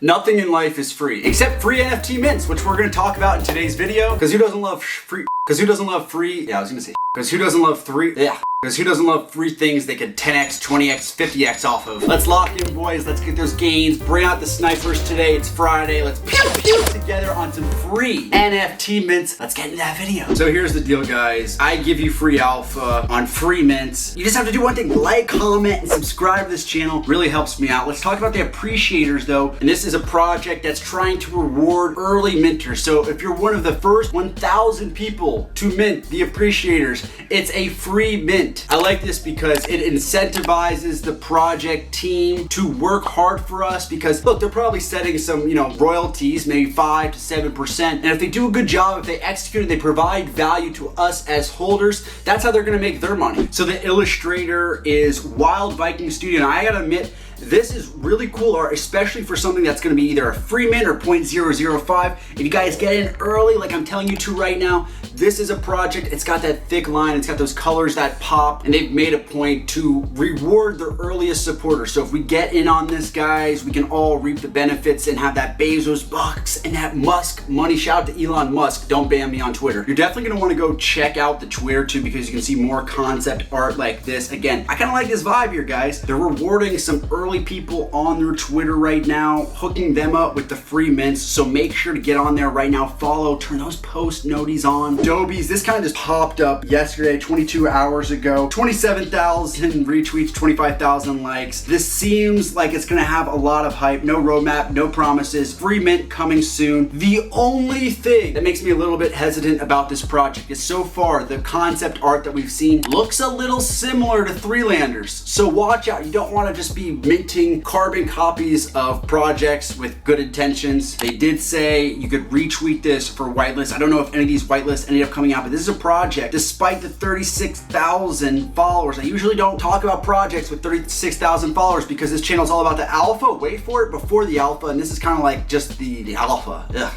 Nothing in life is free, except free NFT mints, which we're gonna talk about in today's video. Because who doesn't love free? Because who doesn't love free? Yeah, I was gonna say. Because who doesn't love free? Yeah. Because who doesn't love free things they could 10x, 20x, 50x off of? Let's lock in, boys. Let's get those gains. Bring out the snipers today. It's Friday. Let's pew pew together on some free NFT mints. Let's get into that video. So here's the deal, guys. I give you free alpha on free mints. You just have to do one thing: like, comment, and subscribe to this channel. Really helps me out. Let's talk about the Appreciators, though. And this is a project that's trying to reward early minters. So if you're one of the first 1,000 people to mint the Appreciators, it's a free mint. I like this because it incentivizes the project team to work hard for us, because look, they're probably setting some, royalties, maybe 5 to 7%. And if they do a good job, if they execute and they provide value to us as holders, that's how they're gonna make their money. So the illustrator is Wild Viking Studio. And I gotta admit, this is really cool art, especially for something that's gonna be either a free mint or 0.005. If you guys get in early, like I'm telling you to right now, this is a project. It's got that thick line, it's got those colors that pop, and they've made a point to reward their earliest supporters. So if we get in on this, guys, we can all reap the benefits and have that Bezos bucks and that Musk money. Shout out to Elon Musk. Don't ban me on Twitter. You're definitely gonna wanna go check out the Twitter too, because you can see more concept art like this. Again, I kinda like this vibe here, guys. They're rewarding some early people on their Twitter right now, hooking them up with the free mints. So make sure to get on there right now, follow, turn those post noties on. Dobies, this kind of just popped up yesterday, 22 hours ago, 27,000 retweets, 25,000 likes. This seems like it's gonna have a lot of hype. No roadmap, no promises, free mint coming soon. The only thing that makes me a little bit hesitant about this project is so far the concept art that we've seen looks a little similar to Threelanders. So watch out, you don't wanna just be minting carbon copies of projects with good intentions. They did say you could retweet this for whitelist. I don't know if any of these whitelists ended up coming out, but this is a project, despite the 36,000 followers. I usually don't talk about projects with 36,000 followers because this channel is all about the alpha. Wait for it, before the alpha, and this is kind of like just the alpha. Ugh.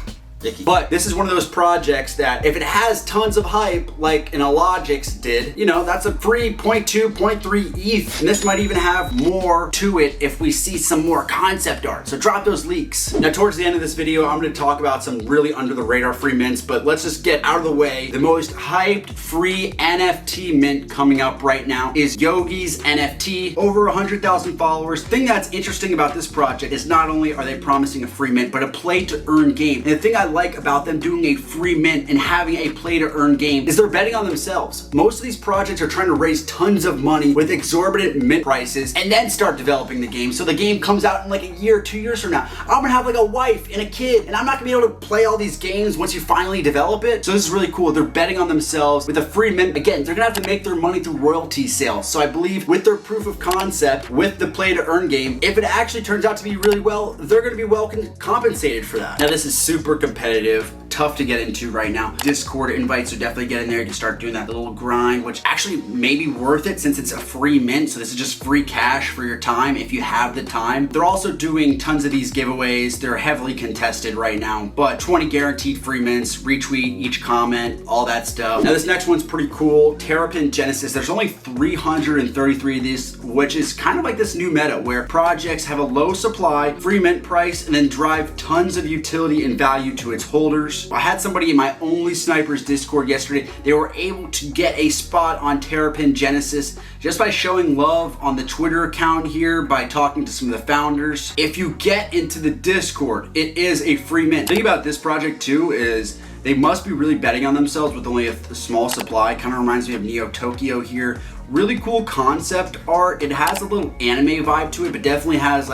But this is one of those projects that if it has tons of hype, like an Illogix did, that's a free 0.2, 0.3 ETH. And this might even have more to it if we see some more concept art. So drop those leaks. Now, towards the end of this video, I'm gonna talk about some really under the radar free mints, but let's just get out of the way. The most hyped free NFT mint coming up right now is Yogi's NFT, over 100,000 followers. The thing that's interesting about this project is not only are they promising a free mint, but a play to earn game. And the thing I like about them doing a free mint and having a play to earn game is they're betting on themselves. Most of these projects are trying to raise tons of money with exorbitant mint prices and then start developing the game. So the game comes out in like a year, 2 years from now. I'm gonna have like a wife and a kid, and I'm not gonna be able to play all these games once you finally develop it. So this is really cool. They're betting on themselves with a free mint. Again, they're gonna have to make their money through royalty sales. So I believe with their proof of concept, with the play to earn game, if it actually turns out to be really well, they're gonna be well compensated for that. Now this is super competitive, tough to get into right now. Discord invites, so definitely get in there. You can start doing that little grind, which actually may be worth it since it's a free mint. So this is just free cash for your time if you have the time. They're also doing tons of these giveaways. They're heavily contested right now, but 20 guaranteed free mints, retweet each comment, all that stuff. Now this next one's pretty cool. Terrapin Genesis. There's only 333 of these, which is kind of like this new meta where projects have a low supply, free mint price, and then drive tons of utility and value to its holders. I had somebody in my Only Snipers Discord yesterday. They were able to get a spot on Terrapin Genesis just by showing love on the Twitter account here, by talking to some of the founders. If you get into the Discord, it is a free mint. The thing about this project too is they must be really betting on themselves with only a small supply. Kind of reminds me of Neo Tokyo here. Really cool concept art. It has a little anime vibe to it, but definitely has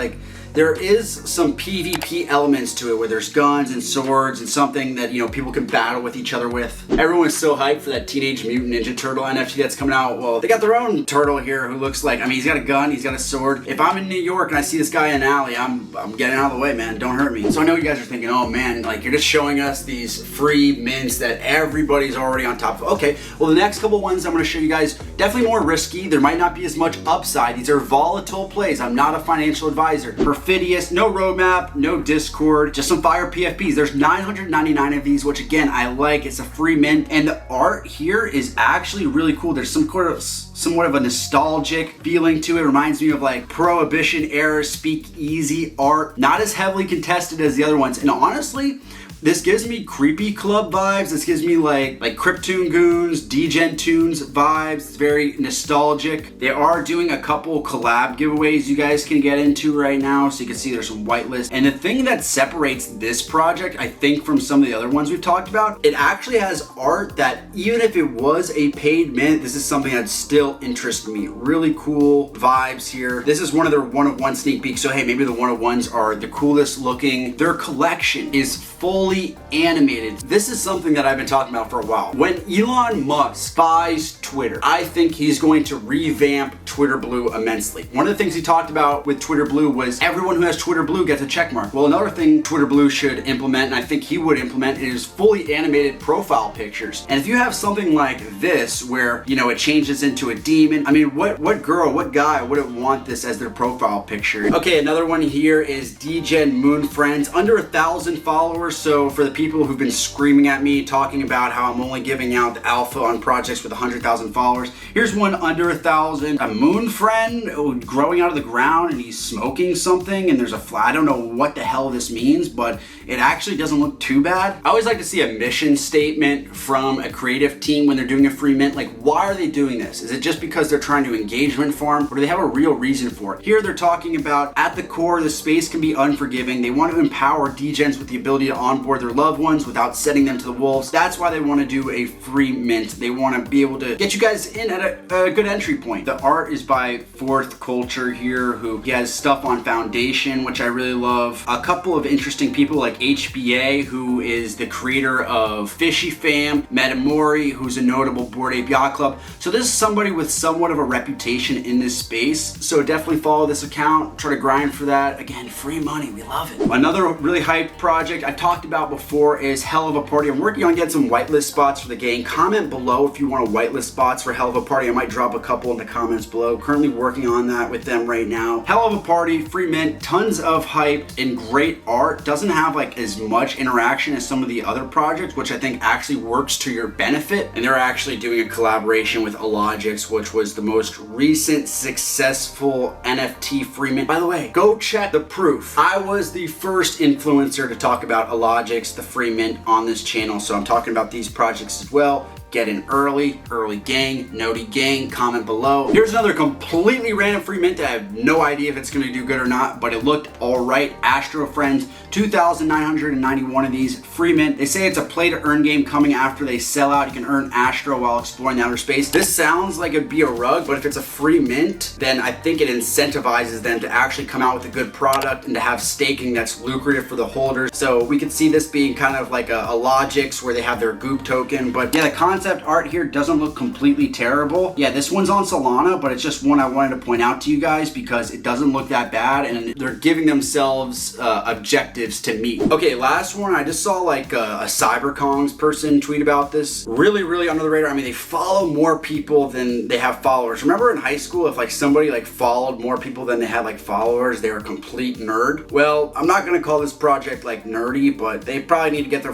there is some PvP elements to it where there's guns and swords and something that, people can battle with each other with. Everyone's so hyped for that Teenage Mutant Ninja Turtle NFT that's coming out. Well, they got their own turtle here who looks like, he's got a gun, he's got a sword. If I'm in New York and I see this guy in an alley, I'm getting out of the way, man. Don't hurt me. So I know you guys are thinking, oh man, you're just showing us these free mints that everybody's already on top of. Okay, well the next couple ones I'm gonna show you guys, definitely more risky. There might not be as much upside. These are volatile plays. I'm not a financial advisor. For Perfidious, no roadmap, no Discord, just some fire PFPs. There's 999 of these, which again, I like. It's a free mint, and the art here is actually really cool. There's somewhat of a nostalgic feeling to it. Reminds me of like Prohibition era speakeasy art. Not as heavily contested as the other ones. And honestly, this gives me Creepy Club vibes. This gives me like Cryptoon Goons, Degen Tunes vibes. It's very nostalgic. They are doing a couple collab giveaways you guys can get into right now. So you can see there's some whitelist. And the thing that separates this project, I think, from some of the other ones we've talked about, it actually has art that even if it was a paid mint, this is something that still interests me. Really cool vibes here. This is one of their one-of-one sneak peeks. So hey, maybe the one-of-ones are the coolest looking. Their collection is fully animated. This is something that I've been talking about for a while. When Elon Musk buys Twitter, I think he's going to revamp Twitter Blue immensely. One of the things he talked about with Twitter Blue was everyone who has Twitter Blue gets a check mark. Well, another thing Twitter Blue should implement, and I think he would implement, is fully animated profile pictures. And if you have something like this where, you know, it changes into a demon, I mean, what girl, what guy wouldn't want this as their profile picture? Okay, another one here is Degen Moon Friends, under 1,000 followers. So for the people who've been screaming at me talking about how I'm only giving out the alpha on projects with 100,000 followers, here's one under 1,000. A moon friend growing out of the ground, and he's smoking something, and there's a fly. I don't know what the hell this means, but it actually doesn't look too bad. I always like to see a mission statement from a creative team when they're doing a free mint. Like, why are they doing this? Is it just because they're trying to engagement farm, or do they have a real reason for it? Here they're talking about, at the core, the space can be unforgiving. They want to empower degens with the ability to onboard their loved ones without setting them to the wolves. That's why they want to do a free mint. They want to be able to get you guys in at a good entry point. The art is by Fourth Culture here, who has stuff on Foundation, which I really love. A couple of interesting people like HBA, who is the creator of Fishy Fam, Metamori, who's a notable Bored Ape Yacht Club. So this is somebody with somewhat of a reputation in this space. So definitely follow this account, try to grind for that. Again, free money, we love it. Another really hyped project I talked about before is Hell of a Party. I'm working on getting some whitelist spots for the gang. Comment below if you want a whitelist spots for Hell of a Party. I might drop a couple in the comments below. Currently working on that with them right now. Hell of a Party, free mint, tons of hype and great art. Doesn't have like as much interaction as some of the other projects, which I think actually works to your benefit. And they're actually doing a collaboration with Illogics, which was the most recent successful NFT free mint. By the way, go check the proof. I was the first influencer to talk about Illogics, the free mint, on this channel, so I'm talking about these projects as well. Get in early gang, Noti gang, comment below. Here's another completely random free mint that I have no idea if it's gonna do good or not, but it looked all right. Astro Friends, 2,991 of these, free mint. They say it's a play to earn game coming after they sell out. You can earn Astro while exploring the outer space. This sounds like it'd be a rug, but if it's a free mint, then I think it incentivizes them to actually come out with a good product and to have staking that's lucrative for the holders. So we could see this being kind of like a Logics where they have their goop token, but yeah, the concept art here doesn't look completely terrible. Yeah, this one's on Solana, but it's just one I wanted to point out to you guys because it doesn't look that bad and they're giving themselves objectives to meet. Okay, last one. I just saw like a CyberKongz person tweet about this. Really under the radar. I mean, they follow more people than they have followers. Remember in high school, if like somebody like followed more people than they had like followers, they were a complete nerd? Well, I'm not gonna call this project like nerdy, but they probably need to get their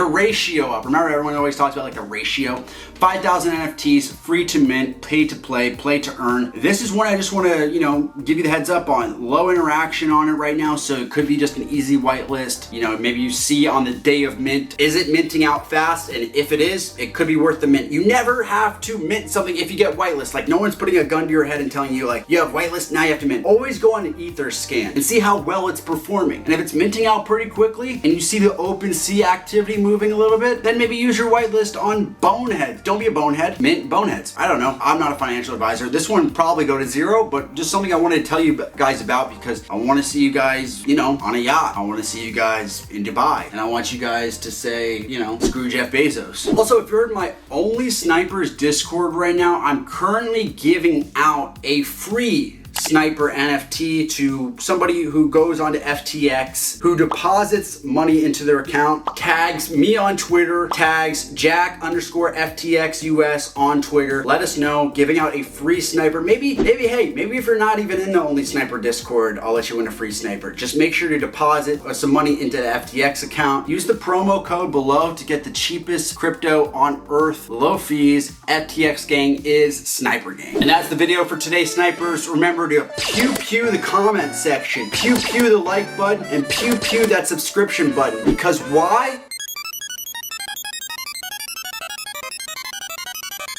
ratio up. Remember, everyone always talks about like the ratio. 5,000 NFTs, free to mint, pay to play to earn. This is one I just want to, you know, give you the heads up on. Low interaction on it right now, so it could be just an easy whitelist. You know, maybe you see on the day of mint, is it minting out fast? And if it is, it could be worth the mint. You never have to mint something if you get whitelist. Like, no one's putting a gun to your head and telling you like, you have whitelist, now you have to mint. Always go on an ether scan and see how well it's performing. And if it's minting out pretty quickly and you see the OpenSea activity moving a little bit, then maybe use your whitelist on boneheads. Don't be a bonehead. Mint boneheads. I don't know. I'm not a financial advisor. This one probably go to zero, but just something I wanted to tell you guys about because I want to see you guys, you know, on a yacht. I want to see you guys in Dubai. And I want you guys to say, you know, screw Jeff Bezos. Also, if you're in my Only Snipers Discord right now, I'm currently giving out a free sniper NFT to somebody who goes onto FTX, who deposits money into their account, tags me on Twitter, tags Jack_FTXUS on Twitter. Let us know, giving out a free sniper. Maybe if you're not even in the Only Sniper Discord, I'll let you win a free sniper. Just make sure to deposit some money into the FTX account. Use the promo code below to get the cheapest crypto on earth. Low fees. FTX gang is Sniper Gang. And that's the video for today, snipers. Remember to pew pew the comment section, pew pew the like button, and pew pew that subscription button. Because why?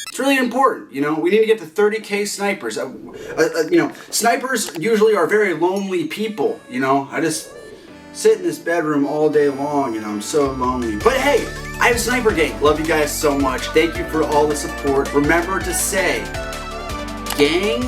It's really important, you know. We need to get to 30K snipers. You know, snipers usually are very lonely people, you know. I just sit in this bedroom all day long and I'm so lonely. But hey, I have Sniper Gang. Love you guys so much. Thank you for all the support. Remember to say, gang